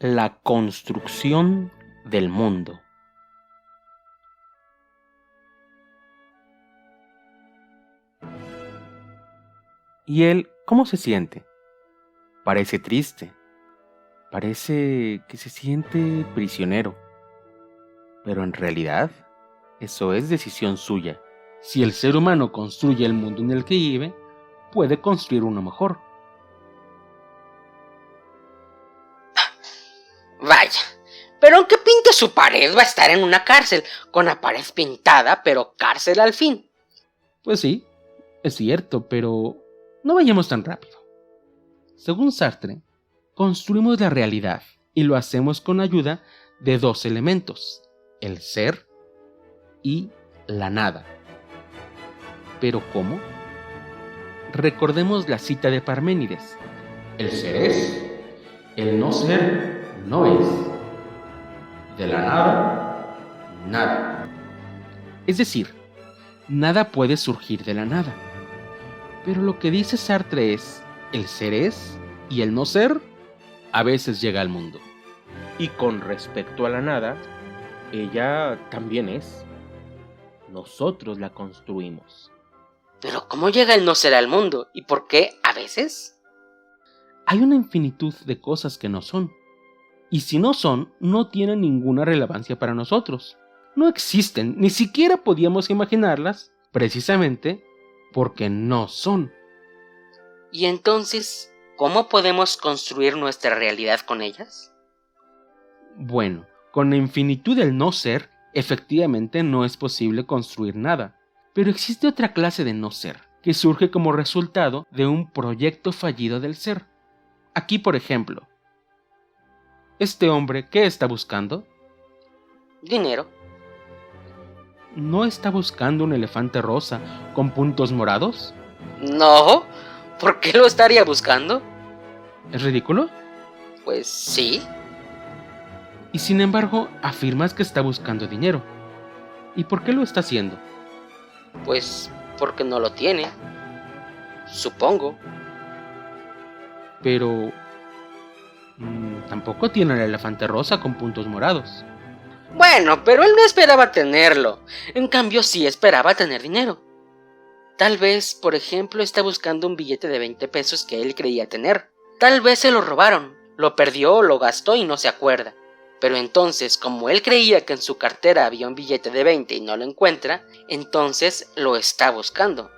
La construcción del mundo. ¿Y él cómo se siente? Parece triste. Parece que se siente prisionero. Pero en realidad, eso es decisión suya. Si el ser humano construye el mundo en el que vive, puede construir uno mejor. Vaya, pero aunque pinte su pared va a estar en una cárcel, con la pared pintada, pero cárcel al fin. Pues sí, es cierto, pero no vayamos tan rápido. Según Sartre, construimos la realidad y lo hacemos con ayuda de dos elementos, el ser y la nada. ¿Pero cómo? Recordemos la cita de Parménides. El ser es, el no ser no es. De la nada, nada. Es decir, nada puede surgir de la nada. Pero lo que dice Sartre es, el ser es y el no ser a veces llega al mundo. Y con respecto a la nada, ella también es. Nosotros la construimos. Pero ¿cómo llega el no ser al mundo? ¿Y por qué a veces? Hay una infinitud de cosas que no son. Y si no son, no tienen ninguna relevancia para nosotros. No existen, ni siquiera podíamos imaginarlas, precisamente porque no son. ¿Y entonces, cómo podemos construir nuestra realidad con ellas? Bueno, con la infinitud del no ser, efectivamente no es posible construir nada. Pero existe otra clase de no ser, que surge como resultado de un proyecto fallido del ser. Aquí, por ejemplo, este hombre, ¿qué está buscando? Dinero. ¿No está buscando un elefante rosa con puntos morados? No, ¿por qué lo estaría buscando? ¿Es ridículo? Pues sí. Y sin embargo, afirmas que está buscando dinero. ¿Y por qué lo está haciendo? Pues porque no lo tiene. Supongo. Pero tampoco tiene el elefante rosa con puntos morados. Bueno, pero él no esperaba tenerlo. En cambio, sí esperaba tener dinero. Tal vez, por ejemplo, está buscando un billete de 20 pesos que él creía tener. Tal vez se lo robaron, lo perdió, lo gastó y no se acuerda. Pero entonces, como él creía que en su cartera había un billete de 20 y no lo encuentra, entonces lo está buscando.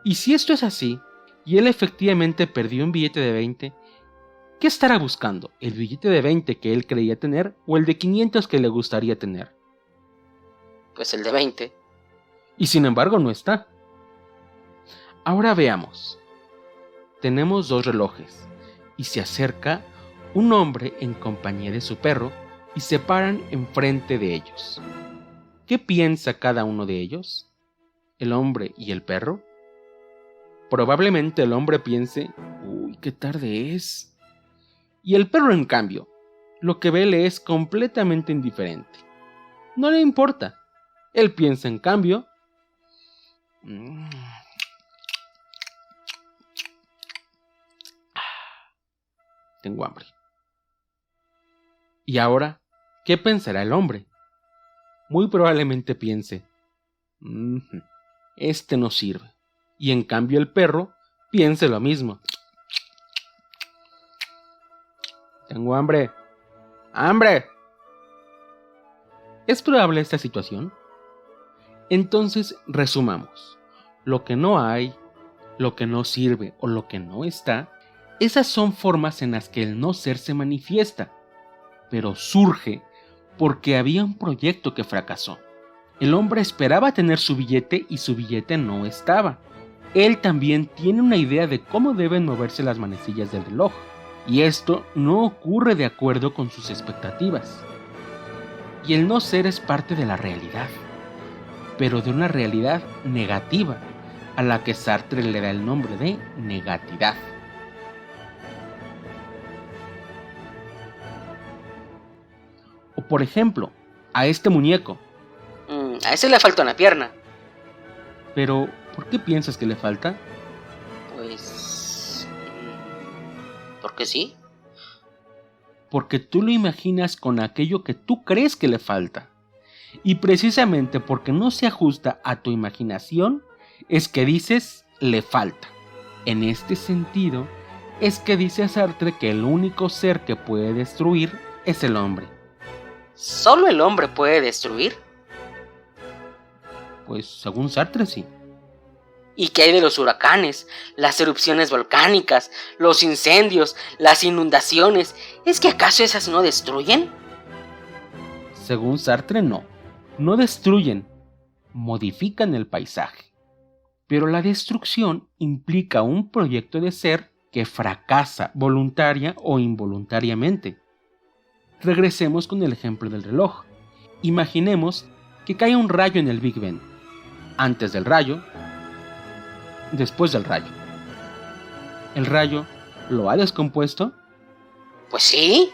Y si esto es así, y él efectivamente perdió un billete de 20, ¿qué estará buscando? ¿El billete de 20 que él creía tener o el de 500 que le gustaría tener? Pues el de 20. Y sin embargo no está. Ahora veamos. Tenemos dos relojes y se acerca un hombre en compañía de su perro y se paran enfrente de ellos. ¿Qué piensa cada uno de ellos? ¿El hombre y el perro? Probablemente el hombre piense, uy, qué tarde es. Y el perro, en cambio, lo que ve le es completamente indiferente. No le importa. Él piensa, en cambio, tengo hambre. Y ahora, ¿qué pensará el hombre? Muy probablemente piense, este no sirve. Y en cambio el perro piense lo mismo. Tengo hambre. ¡Hambre! ¿Es probable esta situación? Entonces, resumamos. Lo que no hay, lo que no sirve o lo que no está, esas son formas en las que el no ser se manifiesta, pero surge porque había un proyecto que fracasó. El hombre esperaba tener su billete y su billete no estaba. Él también tiene una idea de cómo deben moverse las manecillas del reloj, y esto no ocurre de acuerdo con sus expectativas. Y el no ser es parte de la realidad, pero de una realidad negativa, a la que Sartre le da el nombre de negatividad. O por ejemplo, a este muñeco. A ese le falta una pierna. Pero, ¿por qué piensas que le falta? Pues... ¿por qué sí? porque tú lo imaginas con aquello que tú crees que le falta. Y precisamente porque no se ajusta a tu imaginación, es que dices le falta. En este sentido, es que dice Sartre que el único ser que puede destruir es el hombre. ¿Solo el hombre puede destruir? Pues según Sartre sí. ¿Y qué hay de los huracanes, las erupciones volcánicas, los incendios, las inundaciones? ¿Es que acaso esas no destruyen? Según Sartre no. No destruyen, modifican el paisaje. Pero la destrucción implica un proyecto de ser que fracasa voluntaria o involuntariamente. Regresemos con el ejemplo del reloj. Imaginemos que cae un rayo en el Big Bang. Antes del rayo, después del rayo. ¿El rayo lo ha descompuesto? Pues sí.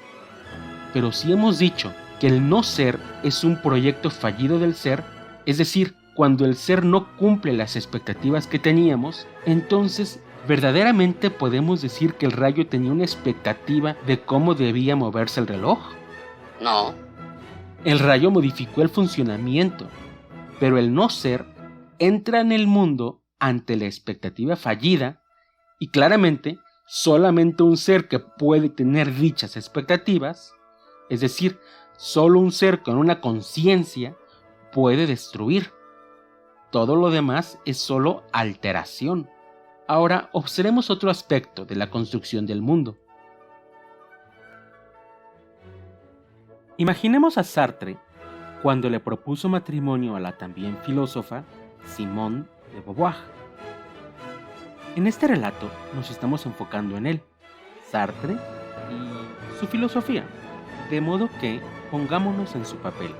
Pero si hemos dicho que el no ser es un proyecto fallido del ser, es decir, cuando el ser no cumple las expectativas que teníamos, entonces ¿verdaderamente podemos decir que el rayo tenía una expectativa de cómo debía moverse el reloj? No. El rayo modificó el funcionamiento, pero el no ser entra en el mundo ante la expectativa fallida y claramente solamente un ser que puede tener dichas expectativas, es decir, solo un ser con una conciencia puede destruir. Todo lo demás es solo alteración. Ahora observemos otro aspecto de la construcción del mundo. Imaginemos a Sartre cuando le propuso matrimonio a la también filósofa Simone de Beauvoir. En este relato nos estamos enfocando en él, Sartre y su filosofía, de modo que pongámonos en su papel,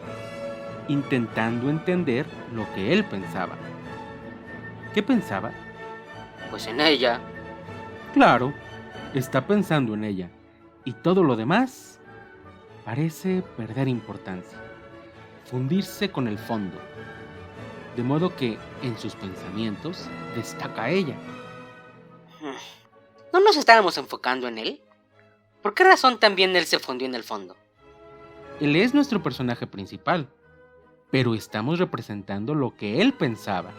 intentando entender lo que él pensaba. ¿Qué pensaba? Pues en ella. Claro, está pensando en ella, y todo lo demás parece perder importancia, fundirse con el fondo, de modo que en sus pensamientos destaca ella. ¿No nos estábamos enfocando en él? ¿Por qué razón también él se fundió en el fondo? Él es nuestro personaje principal, pero estamos representando lo que él pensaba,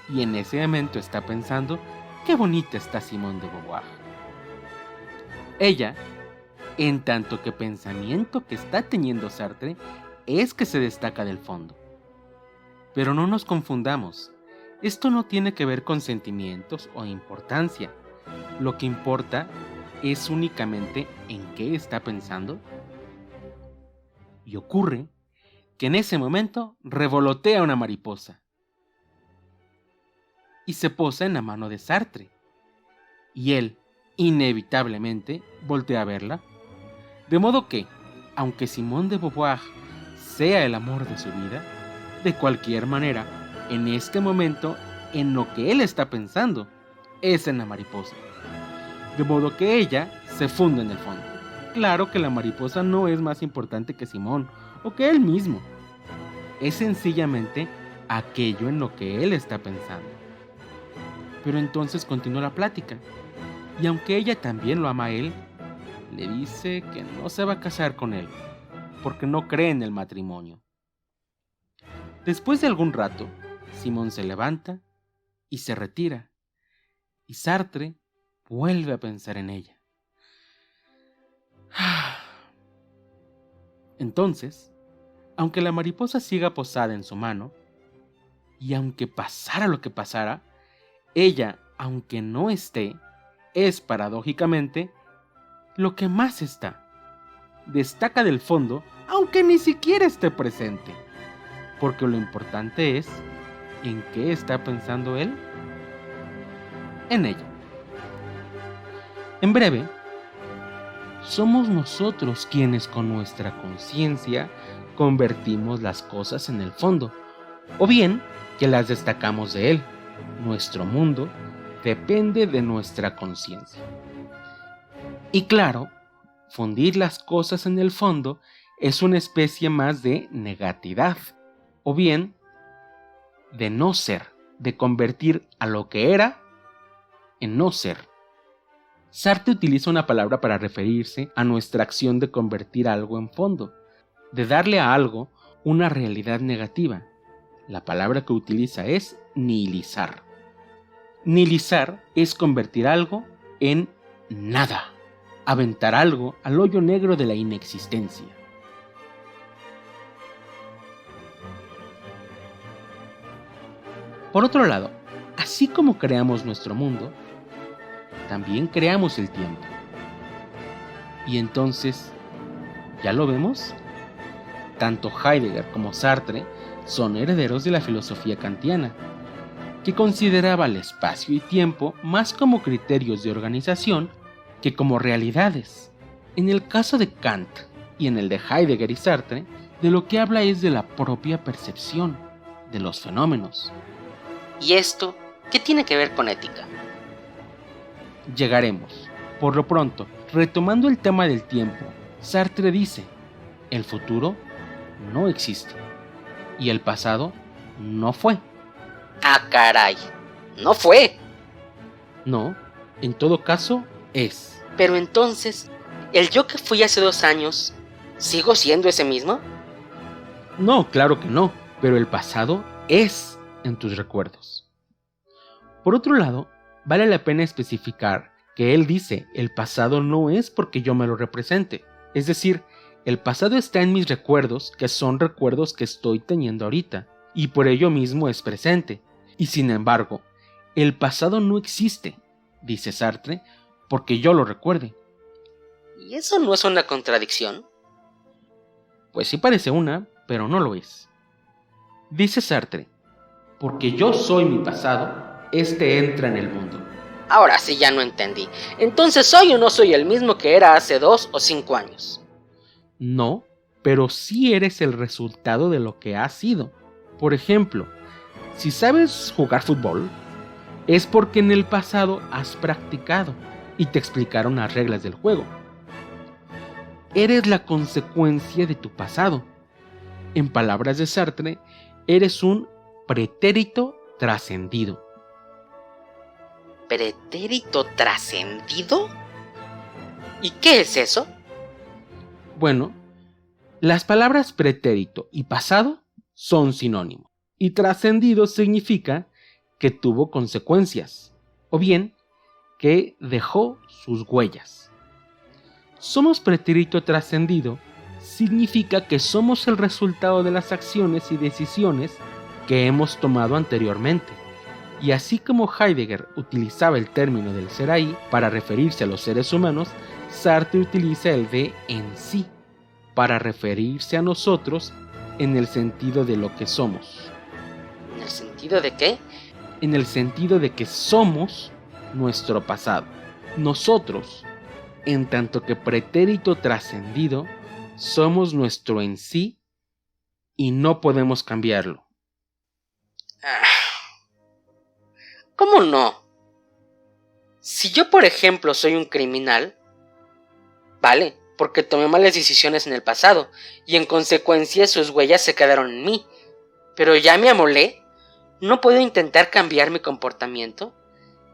y en ese momento está pensando qué bonita está Simone de Beauvoir. Ella, en tanto que pensamiento que está teniendo Sartre, es que se destaca del fondo. Pero no nos confundamos, esto no tiene que ver con sentimientos o importancia. Lo que importa es únicamente en qué está pensando. Y ocurre que en ese momento revolotea una mariposa y se posa en la mano de Sartre. Y él, inevitablemente, voltea a verla. De modo que, aunque Simone de Beauvoir sea el amor de su vida, de cualquier manera, en este momento, en lo que él está pensando, es en la mariposa. De modo que ella se funde en el fondo. Claro que la mariposa no es más importante que Simón o que él mismo. Es sencillamente aquello en lo que él está pensando. Pero entonces continúa la plática. Y aunque ella también lo ama a él, le dice que no se va a casar con él, porque no cree en el matrimonio. Después de algún rato, Simón se levanta y se retira, y Sartre vuelve a pensar en ella. Entonces, aunque la mariposa siga posada en su mano, y aunque pasara lo que pasara, ella, aunque no esté, es paradójicamente lo que más está. Destaca del fondo, aunque ni siquiera esté presente, porque lo importante es en qué está pensando él. En ella. En breve, somos nosotros quienes con nuestra conciencia convertimos las cosas en el fondo, o bien que las destacamos de él. Nuestro mundo depende de nuestra conciencia. Y claro, fundir las cosas en el fondo es una especie más de negatividad, o bien de no ser, de convertir a lo que era en no ser. Sartre utiliza una palabra para referirse a nuestra acción de convertir algo en fondo, de darle a algo una realidad negativa. La palabra que utiliza es nihilizar. Nihilizar es convertir algo en nada, aventar algo al hoyo negro de la inexistencia. Por otro lado, así como creamos nuestro mundo, también creamos el tiempo. Y entonces, ¿ya lo vemos? Tanto Heidegger como Sartre son herederos de la filosofía kantiana, que consideraba el espacio y tiempo más como criterios de organización que como realidades. En el caso de Kant y en el de Heidegger y Sartre, de lo que habla es de la propia percepción, de los fenómenos. ¿Y esto qué tiene que ver con ética? Llegaremos. Por lo pronto, retomando el tema del tiempo, Sartre dice, el futuro no existe y el pasado no fue. ¡Ah, caray! ¡No fue! No, en todo caso, es. Pero entonces, ¿el yo que fui hace 2 años, sigo siendo ese mismo? No, claro que no, pero el pasado es en tus recuerdos. Por otro lado, vale la pena especificar que él dice, el pasado no es porque yo me lo represente. Es decir, el pasado está en mis recuerdos, que son recuerdos que estoy teniendo ahorita, y por ello mismo es presente. Y sin embargo, el pasado no existe, dice Sartre, porque yo lo recuerde. ¿Y eso no es una contradicción? Pues sí parece una, pero no lo es. Dice Sartre, porque yo soy mi pasado, este entra en el mundo. Ahora sí ya no entendí. Entonces, ¿soy o no soy el mismo que era hace 2 o 5 años? No, pero sí eres el resultado de lo que has sido. Por ejemplo, si sabes jugar fútbol, es porque en el pasado has practicado y te explicaron las reglas del juego. Eres la consecuencia de tu pasado. En palabras de Sartre, eres un pretérito trascendido. ¿Pretérito trascendido? ¿Y qué es eso? Bueno, las palabras pretérito y pasado son sinónimos, y trascendido significa que tuvo consecuencias, o bien que dejó sus huellas. Somos pretérito trascendido significa que somos el resultado de las acciones y decisiones que hemos tomado anteriormente. Y así como Heidegger utilizaba el término del ser ahí para referirse a los seres humanos, Sartre utiliza el de en sí para referirse a nosotros en el sentido de lo que somos. ¿En el sentido de qué? En el sentido de que somos nuestro pasado. Nosotros, en tanto que pretérito trascendido, somos nuestro en sí y no podemos cambiarlo. ¿Cómo no? Si yo, por ejemplo, soy un criminal, vale, porque tomé malas decisiones en el pasado y en consecuencia sus huellas se quedaron en mí, pero ya me amolé, ¿no puedo intentar cambiar mi comportamiento?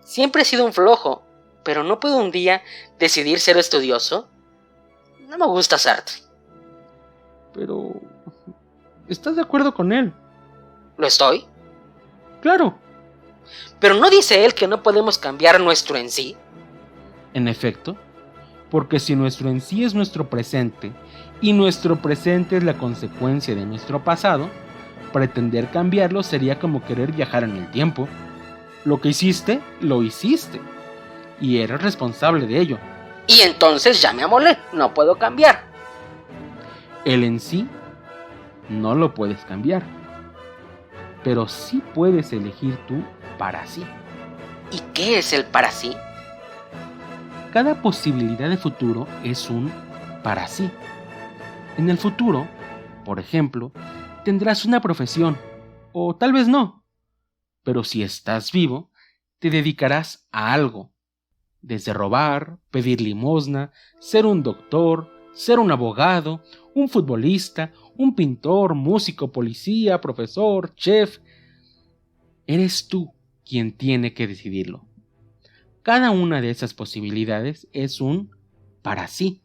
Siempre he sido un flojo, pero ¿no puedo un día decidir ser estudioso? No me gusta Sartre. Pero... ¿estás de acuerdo con él? ¿Lo estoy? Claro. Pero ¿no dice él que no podemos cambiar nuestro en sí? En efecto, porque si nuestro en sí es nuestro presente, y nuestro presente es la consecuencia de nuestro pasado, pretender cambiarlo sería como querer viajar en el tiempo. Lo que hiciste, lo hiciste, y eres responsable de ello. Y entonces ya me amolé, no puedo cambiar. El en sí no lo puedes cambiar, pero sí puedes elegir tú para sí. ¿Y qué es el para sí? Cada posibilidad de futuro es un para sí. En el futuro, por ejemplo, tendrás una profesión, o tal vez no, pero si estás vivo, te dedicarás a algo, desde robar, pedir limosna, ser un doctor, ser un abogado, un futbolista, un pintor, músico, policía, profesor, chef. Eres tú quien tiene que decidirlo. Cada una de esas posibilidades es un para sí.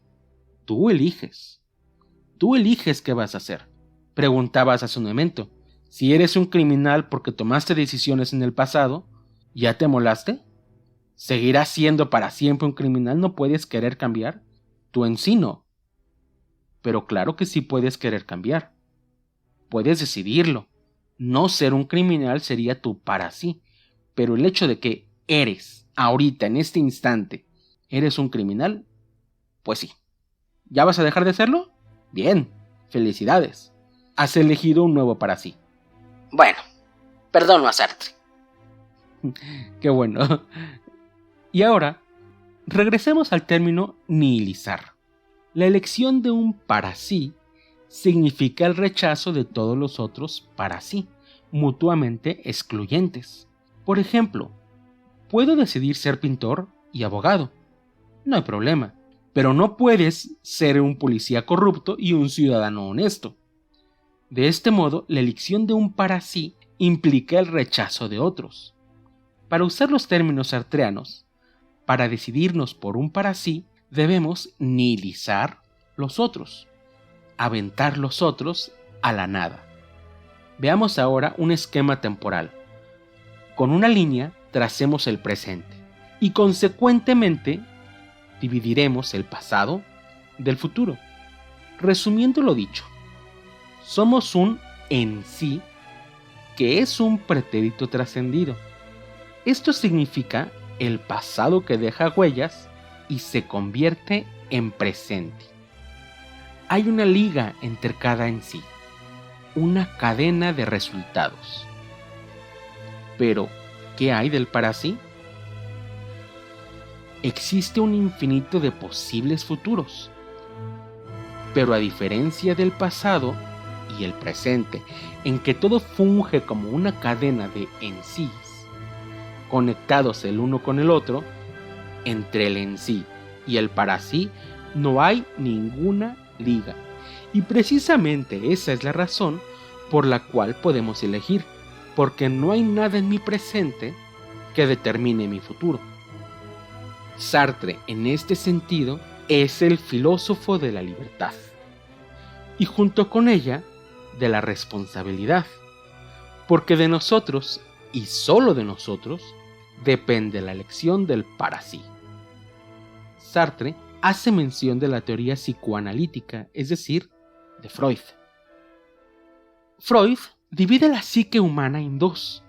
Tú eliges. Tú eliges qué vas a hacer. Preguntabas hace un momento, si eres un criminal porque tomaste decisiones en el pasado, ¿ya te molaste? ¿Seguirás siendo para siempre un criminal? ¿No puedes querer cambiar? Tú en sí no. Pero claro que sí puedes querer cambiar. Puedes decidirlo. No ser un criminal sería tu para sí. Pero el hecho de que eres, ahorita, en este instante, eres un criminal, pues sí. ¿Ya vas a dejar de serlo? Bien, felicidades. Has elegido un nuevo para sí. Bueno, perdono a Sartre. Qué bueno. Y ahora, regresemos al término nihilizar. La elección de un para sí significa el rechazo de todos los otros para sí, mutuamente excluyentes. Por ejemplo, puedo decidir ser pintor y abogado. No hay problema, pero no puedes ser un policía corrupto y un ciudadano honesto. De este modo, la elección de un para sí implica el rechazo de otros. Para usar los términos sartreanos, para decidirnos por un para sí, debemos nihilizar los otros, aventar los otros a la nada. Veamos ahora un esquema temporal. Con una línea tracemos el presente y consecuentemente dividiremos el pasado del futuro. Resumiendo lo dicho, somos un en sí que es un pretérito trascendido. Esto significa el pasado que deja huellas y se convierte en presente. Hay una liga entre cada en sí, una cadena de resultados. Pero, ¿qué hay del para sí? Existe un infinito de posibles futuros. Pero a diferencia del pasado y el presente, en que todo funge como una cadena de en sí, conectados el uno con el otro, entre el en sí y el para sí no hay ninguna liga. Y precisamente esa es la razón por la cual podemos elegir, porque no hay nada en mi presente que determine mi futuro. Sartre, en este sentido, es el filósofo de la libertad, y junto con ella, de la responsabilidad, porque de nosotros, y solo de nosotros, depende la elección del para sí. Sartre hace mención de la teoría psicoanalítica, es decir, de Freud. Freud divide la psique humana en dos,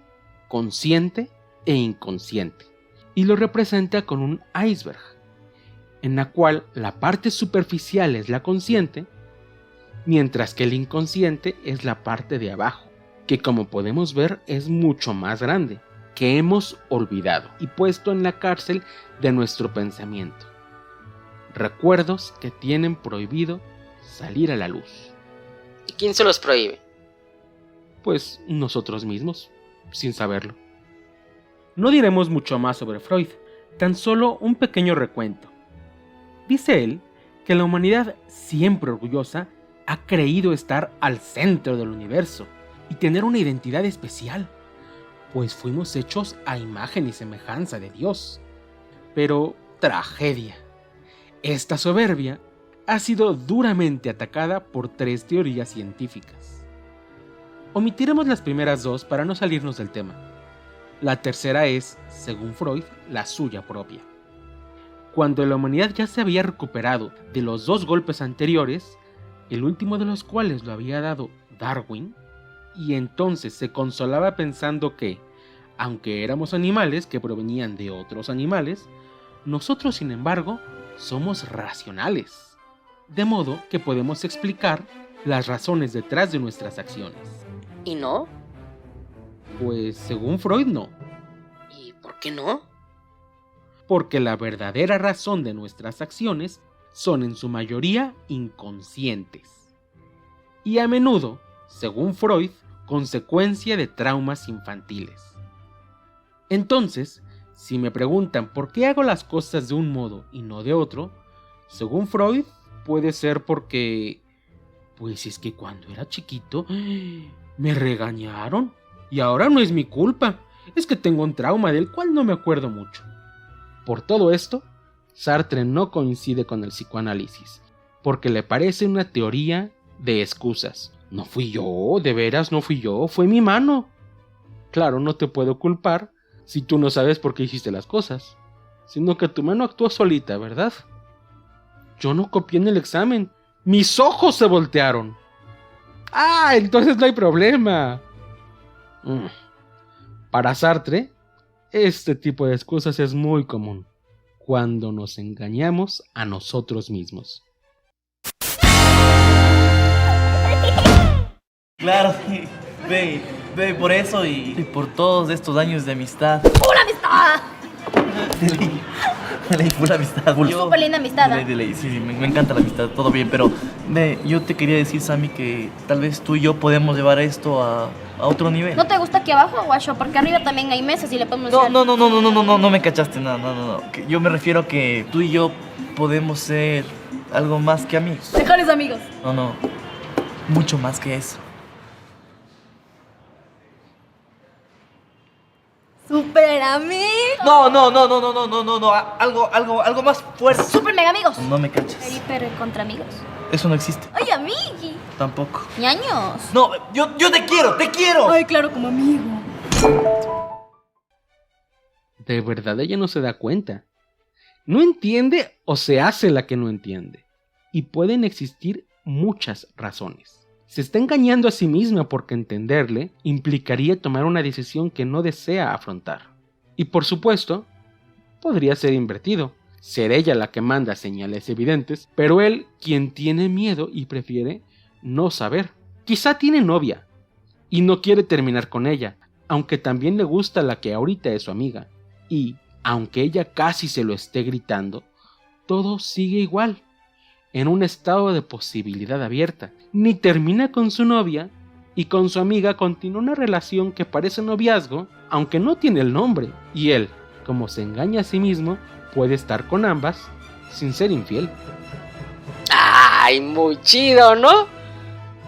consciente e inconsciente, y lo representa con un iceberg, en la cual la parte superficial es la consciente, mientras que el inconsciente es la parte de abajo, que como podemos ver es mucho más grande, que hemos olvidado y puesto en la cárcel de nuestro pensamiento. Recuerdos que tienen prohibido salir a la luz. ¿Y quién se los prohíbe? Pues nosotros mismos, sin saberlo. No diremos mucho más sobre Freud, tan solo un pequeño recuento. Dice él que la humanidad, siempre orgullosa, ha creído estar al centro del universo y tener una identidad especial, pues fuimos hechos a imagen y semejanza de Dios. Pero, tragedia, esta soberbia ha sido duramente atacada por 3 teorías científicas. Omitiremos las primeras 2 para no salirnos del tema. La tercera es, según Freud, la suya propia. Cuando la humanidad ya se había recuperado de los 2 golpes anteriores, el último de los cuales lo había dado Darwin, y entonces se consolaba pensando que, aunque éramos animales que provenían de otros animales, nosotros, sin embargo, somos racionales, de modo que podemos explicar las razones detrás de nuestras acciones. ¿Y no? Pues según Freud no. ¿Y por qué no? Porque la verdadera razón de nuestras acciones son en su mayoría inconscientes. Y a menudo, según Freud, consecuencia de traumas infantiles. Entonces, si me preguntan por qué hago las cosas de un modo y no de otro, según Freud, puede ser porque, pues es que cuando era chiquito, me regañaron y ahora no es mi culpa, es que tengo un trauma del cual no me acuerdo mucho. Por todo esto, Sartre no coincide con el psicoanálisis, porque le parece una teoría de excusas. No fui yo, de veras no fui yo, fue mi mano. Claro, no te puedo culpar si tú no sabes por qué hiciste las cosas, sino que tu mano actuó solita, ¿verdad? Yo no copié en el examen, mis ojos se voltearon. Ah, entonces no hay problema. Para Sartre, este tipo de excusas es muy común cuando nos engañamos a nosotros mismos. Claro, ve por eso y por todos estos años de amistad. ¡Pura amistad! De ley, pura amistad. Súper linda amistad. De ley, sí, me encanta la amistad, todo bien, pero ve, yo te quería decir, Sammy, que tal vez tú y yo podemos llevar esto a otro nivel. ¿No te gusta aquí abajo, guacho? Porque arriba también hay mesas y le podemos hacer... No me cachaste, no. Yo me refiero a que tú y yo podemos ser algo más que amigos. Mejores amigos. No, mucho más que eso. Súper amigos. No, algo más fuerte. Súper mega amigos. No me cachas. Hiper contra amigos. Eso no existe. Ay, amigui. Tampoco. Ñaños. No, yo te quiero. Ay, claro, como amigo. De verdad ella no se da cuenta. No entiende o se hace la que no entiende. Y pueden existir muchas razones. Se está engañando a sí misma porque entenderle implicaría tomar una decisión que no desea afrontar. Y por supuesto, podría ser invertido. Ser ella la que manda señales evidentes, pero él quien tiene miedo y prefiere no saber. Quizá tiene novia y no quiere terminar con ella, aunque también le gusta la que ahorita es su amiga. Y, aunque ella casi se lo esté gritando, todo sigue igual, en un estado de posibilidad abierta. Ni termina con su novia y con su amiga continúa una relación que parece noviazgo, aunque no tiene el nombre. Y él, como se engaña a sí mismo, puede estar con ambas sin ser infiel. ¡Ay, muy chido!, ¿no?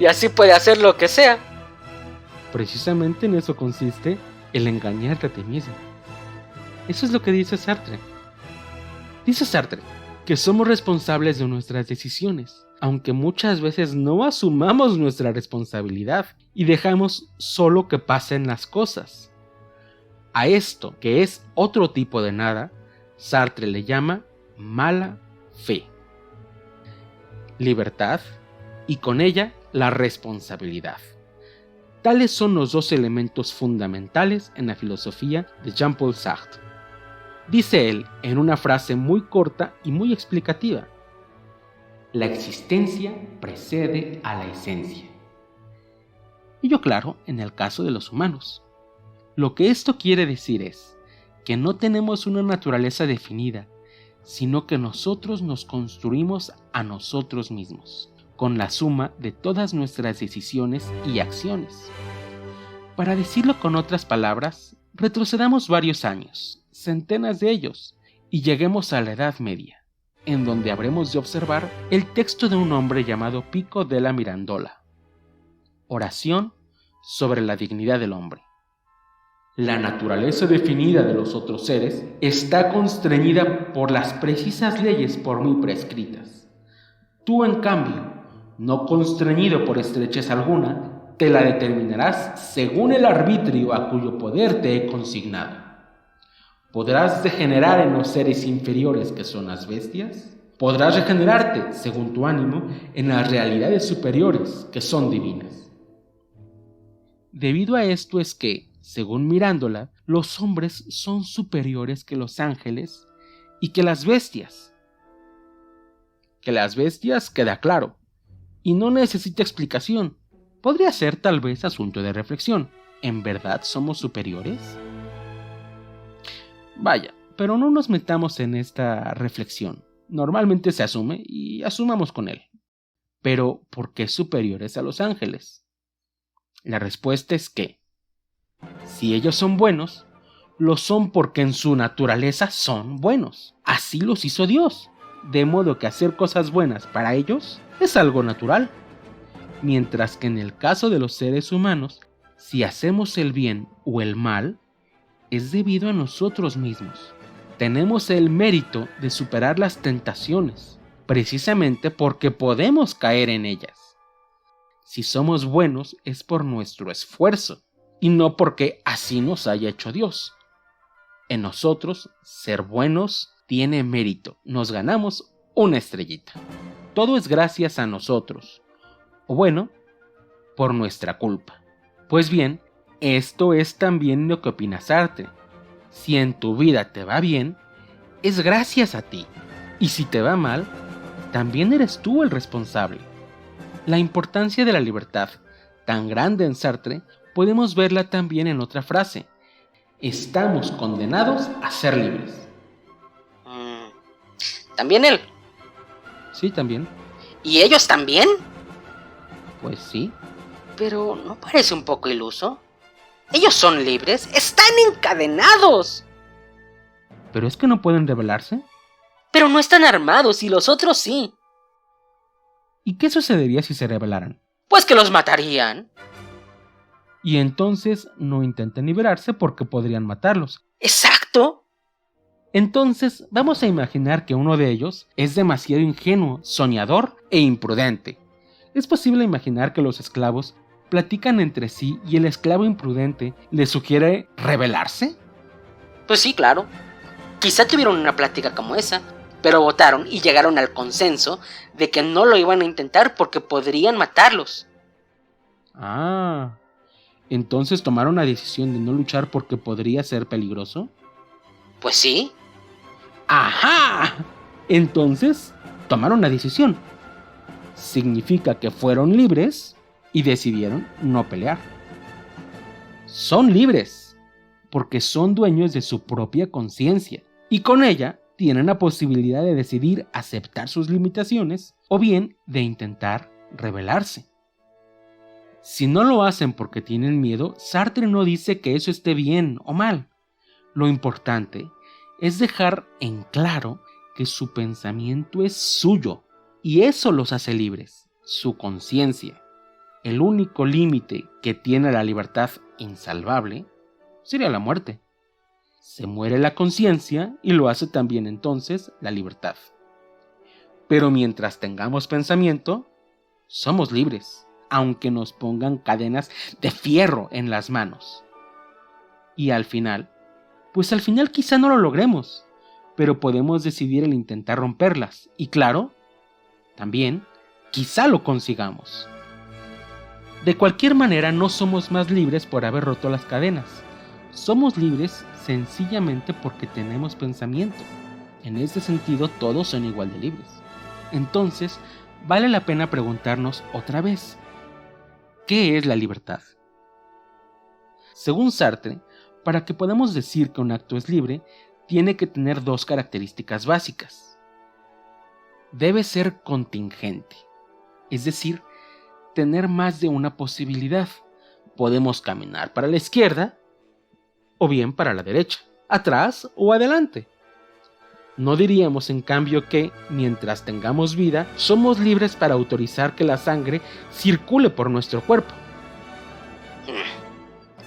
Y así puede hacer lo que sea. Precisamente en eso consiste el engañarte a ti mismo. Eso es lo que dice Sartre. Dice Sartre que somos responsables de nuestras decisiones, aunque muchas veces no asumamos nuestra responsabilidad y dejamos solo que pasen las cosas. A esto, que es otro tipo de nada, Sartre le llama mala fe. Libertad y con ella la responsabilidad. Tales son los dos elementos fundamentales en la filosofía de Jean-Paul Sartre. Dice él en una frase muy corta y muy explicativa: la existencia precede a la esencia. Y yo, claro, en el caso de los humanos. Lo que esto quiere decir es que no tenemos una naturaleza definida, sino que nosotros nos construimos a nosotros mismos, con la suma de todas nuestras decisiones y acciones. Para decirlo con otras palabras, retrocedamos varios años, centenas de ellos, y lleguemos a la Edad Media, en donde habremos de observar el texto de un hombre llamado Pico della Mirandola. Oración sobre la dignidad del hombre. La naturaleza definida de los otros seres está constreñida por las precisas leyes por mí prescritas. Tú, en cambio, no constreñido por estrechez alguna, te la determinarás según el arbitrio a cuyo poder te he consignado. ¿Podrás degenerar en los seres inferiores que son las bestias? ¿Podrás regenerarte, según tu ánimo, en las realidades superiores que son divinas? Debido a esto es que, según Mirándola, los hombres son superiores que los ángeles y que las bestias. Que las bestias queda claro, y no necesita explicación. Podría ser tal vez asunto de reflexión. ¿En verdad somos superiores? Vaya, pero no nos metamos en esta reflexión. Normalmente se asume y asumamos con él. Pero, ¿por qué superiores a los ángeles? La respuesta es que, si ellos son buenos, lo son porque en su naturaleza son buenos. Así los hizo Dios. De modo que hacer cosas buenas para ellos es algo natural. Mientras que en el caso de los seres humanos, si hacemos el bien o el mal, es debido a nosotros mismos. tenemos el mérito de superar las tentaciones, precisamente porque podemos caer en ellas. Si somos buenos es por nuestro esfuerzo, y no porque así nos haya hecho Dios. En nosotros, ser buenos tiene mérito, nos ganamos una estrellita. Todo es gracias a nosotros, o bueno, por nuestra culpa. Pues bien, esto es también lo que opina Sartre. Si en tu vida te va bien, es gracias a ti, y si te va mal, también eres tú el responsable. La importancia de la libertad, tan grande en Sartre, podemos verla también en otra frase: estamos condenados a ser libres. ¿También él? Sí, también. ¿Y ellos también? Pues sí. Pero ¿no parece un poco iluso? Ellos son libres, están encadenados. ¿Pero es que no pueden rebelarse? Pero no están armados y los otros sí. ¿Y qué sucedería si se rebelaran? Pues que los matarían. Y entonces no intenten liberarse porque podrían matarlos. Exacto. Entonces vamos a imaginar que uno de ellos es demasiado ingenuo, soñador e imprudente. Es posible imaginar que los esclavos platican entre sí y el esclavo imprudente le sugiere rebelarse. Pues sí, claro. Quizá tuvieron una plática como esa, pero votaron y llegaron al consenso de que no lo iban a intentar porque podrían matarlos. Ah, entonces tomaron la decisión de no luchar porque podría ser peligroso. Pues sí. ¡Ajá! Entonces tomaron la decisión. Significa que fueron libres y decidieron no pelear. Son libres porque son dueños de su propia conciencia y con ella tienen la posibilidad de decidir aceptar sus limitaciones o bien de intentar rebelarse. Si no lo hacen porque tienen miedo, Sartre no dice que eso esté bien o mal. Lo importante es dejar en claro que su pensamiento es suyo y eso los hace libres, su conciencia. El único límite que tiene la libertad insalvable sería la muerte. Se muere la conciencia y lo hace también entonces la libertad. Pero mientras tengamos pensamiento, somos libres, aunque nos pongan cadenas de fierro en las manos. Y al final quizá no lo logremos, pero podemos decidir el intentar romperlas. Y claro, también quizá lo consigamos. De cualquier manera, no somos más libres por haber roto las cadenas. Somos libres sencillamente porque tenemos pensamiento. En este sentido, todos son igual de libres. Entonces, vale la pena preguntarnos otra vez, ¿qué es la libertad? Según Sartre, para que podamos decir que un acto es libre, tiene que tener dos características básicas. Debe ser contingente, es decir, tener más de una posibilidad. Podemos caminar para la izquierda o bien para la derecha, atrás o adelante. No diríamos en cambio que, mientras tengamos vida, somos libres para autorizar que la sangre circule por nuestro cuerpo.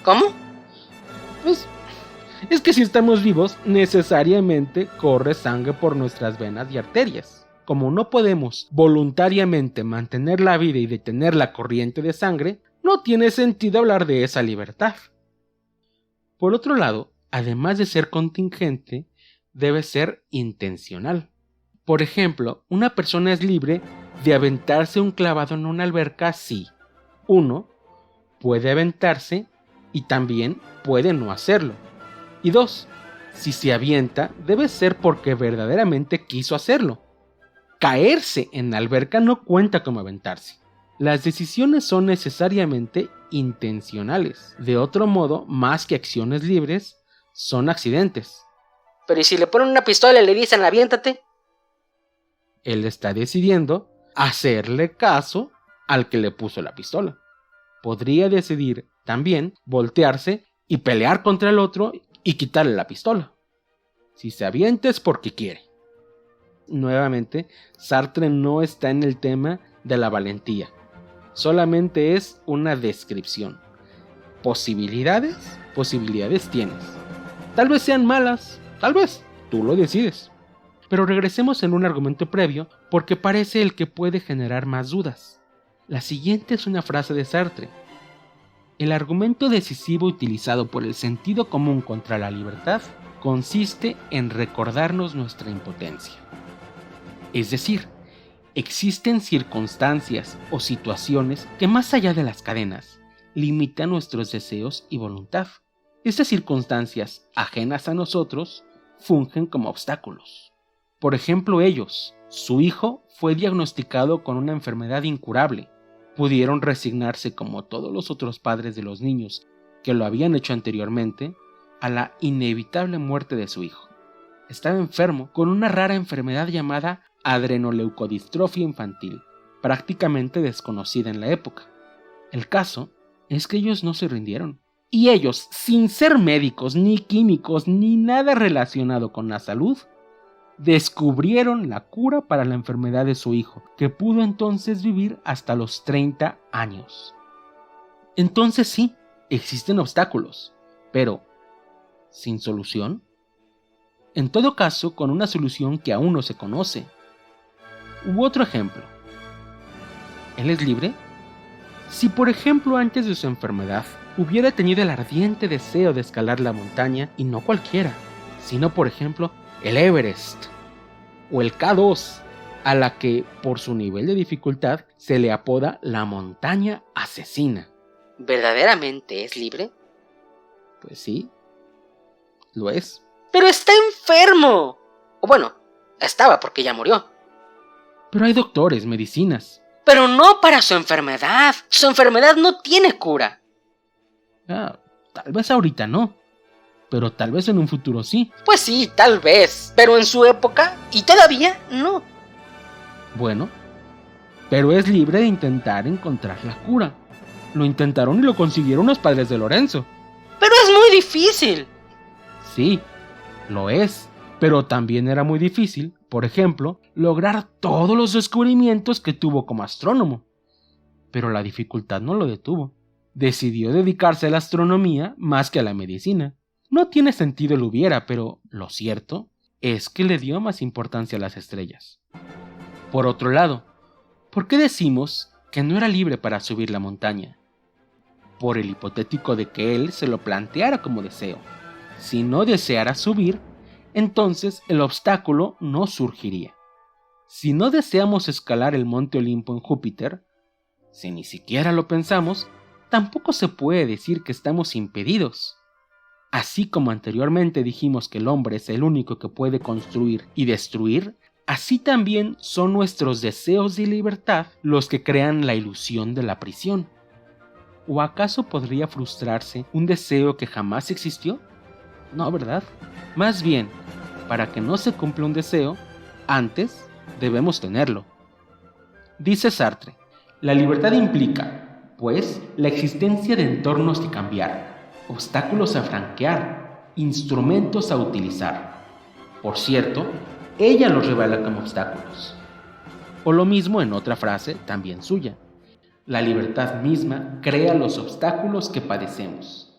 ¿Cómo? Pues, es que si estamos vivos, necesariamente corre sangre por nuestras venas y arterias. Como no podemos voluntariamente mantener la vida y detener la corriente de sangre, no tiene sentido hablar de esa libertad. Por otro lado, además de ser contingente, debe ser intencional. Por ejemplo, una persona es libre de aventarse un clavado en una alberca si 1. Puede aventarse y también puede no hacerlo. Y 2. Si se avienta, debe ser porque verdaderamente quiso hacerlo. Caerse en la alberca no cuenta como aventarse. Las decisiones son necesariamente intencionales. De otro modo, más que acciones libres, son accidentes. Pero ¿y si le ponen una pistola y le dicen aviéntate? Él está decidiendo hacerle caso al que le puso la pistola. Podría decidir también voltearse y pelear contra el otro y quitarle la pistola. Si se avienta es porque quiere. Nuevamente, Sartre no está en el tema de la valentía. Solamente es una descripción. Posibilidades tienes. Tal vez sean malas, tal vez, tú lo decides. Pero regresemos en un argumento previo porque parece el que puede generar más dudas. La siguiente es una frase de Sartre. El argumento decisivo utilizado por el sentido común contra la libertad consiste en recordarnos nuestra impotencia. Es decir, existen circunstancias o situaciones que más allá de las cadenas limitan nuestros deseos y voluntad. Estas circunstancias, ajenas a nosotros, fungen como obstáculos. Por ejemplo, su hijo fue diagnosticado con una enfermedad incurable. Pudieron resignarse, como todos los otros padres de los niños que lo habían hecho anteriormente, a la inevitable muerte de su hijo. Estaba enfermo con una rara enfermedad llamada adrenoleucodistrofia infantil, prácticamente desconocida en la época. El caso es que ellos no se rindieron. Y ellos, sin ser médicos, ni químicos, ni nada relacionado con la salud, descubrieron la cura para la enfermedad de su hijo, que pudo entonces vivir hasta los 30 años. Entonces sí, existen obstáculos, pero ¿sin solución? En todo caso, con una solución que aún no se conoce. U otro ejemplo. ¿Él es libre? Si por ejemplo antes de su enfermedad hubiera tenido el ardiente deseo de escalar la montaña, y no cualquiera, sino por ejemplo el Everest o el K2, a la que por su nivel de dificultad se le apoda la montaña asesina. ¿Verdaderamente es libre? Pues sí, lo es. ¡Pero está enfermo! O bueno, estaba porque ya murió. Pero hay doctores, medicinas. Pero no para su enfermedad. Su enfermedad no tiene cura. Tal vez ahorita no, pero tal vez en un futuro sí. Pues sí, tal vez, pero en su época, y todavía no. Bueno, pero es libre de intentar encontrar la cura. Lo intentaron y lo consiguieron los padres de Lorenzo. Pero es muy difícil. Sí, lo es, pero también era muy difícil, por ejemplo, lograr todos los descubrimientos que tuvo como astrónomo. Pero la dificultad no lo detuvo. Decidió dedicarse a la astronomía más que a la medicina. No tiene sentido el hubiera, pero lo cierto es que le dio más importancia a las estrellas. Por otro lado, ¿por qué decimos que no era libre para subir la montaña? Por el hipotético de que él se lo planteara como deseo. Si no deseara subir, entonces el obstáculo no surgiría. Si no deseamos escalar el monte Olimpo en Júpiter, si ni siquiera lo pensamos, tampoco se puede decir que estamos impedidos. Así como anteriormente dijimos que el hombre es el único que puede construir y destruir, así también son nuestros deseos de libertad los que crean la ilusión de la prisión. ¿O acaso podría frustrarse un deseo que jamás existió? No, ¿verdad? Más bien, para que no se cumpla un deseo, antes debemos tenerlo. Dice Sartre, la libertad implica, pues, la existencia de entornos que cambiar, obstáculos a franquear, instrumentos a utilizar. Por cierto, ella los revela como obstáculos. O lo mismo en otra frase, también suya. La libertad misma crea los obstáculos que padecemos.